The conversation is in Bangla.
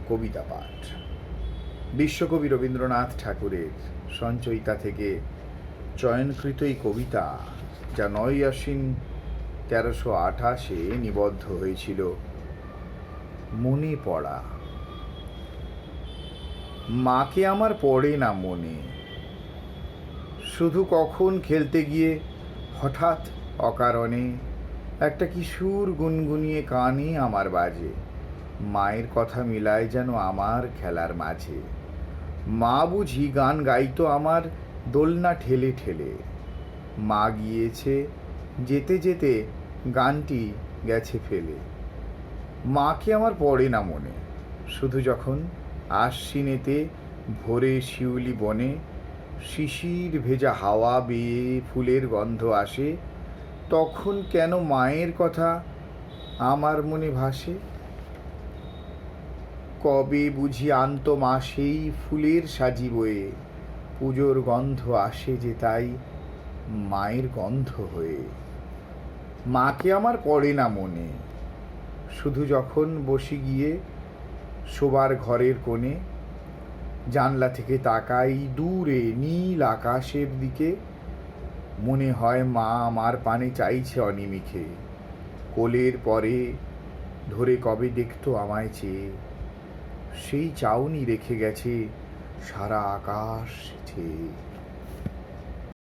কবিতা পাঠ। বিশ্বকবি রবীন্দ্রনাথ ঠাকুরের সঞ্চয়িতা থেকে চয়নকৃত এই কবিতা, যা 9ই আশ্বিন 1328 নিবদ্ধ হয়েছিল। মনে পড়া। মাকে আমার পড়ে না মনে, শুধু কখন খেলতে গিয়ে হঠাৎ অকারণে একটা কিশোর গুনগুনিয়ে কানে আমার বাজে। মায়ের কথা মিলায় যেন আমার খেলার মাঝে। মা বুঝি গান গাইতো আমার দোলনা ঠেলে ঠেলে। মা গিয়েছে যেতে যেতে গানটি গেছে ফেলে। মাকে আমার পড়ে না মনে, শুধু যখন আশ্বিনেতে ভোরে শিউলি বনে শিশির ভেজা হাওয়া বেয়ে ফুলের গন্ধ আসে, তখন কেন মায়ের কথা আমার মনে ভাসে। কবে বুঝি আনত মা সেই ফুলের সাজি বয়ে, পুজোর গন্ধ আসে যে তাই মায়ের গন্ধ হয়ে। মাকে আমার পড়ে না মনে, শুধু যখন বসে গিয়ে শোবার ঘরের কোণে জানলা থেকে তাকাই দূরে নীল আকাশের দিকে। মনে হয় মা আমার পানে চাইছে অনিমিখে, কোলের পরে ধরে কবে দেখতো আমায় চেয়ে। সেই চাউনি রেখে গেছে সারা আকাশ চেয়ে।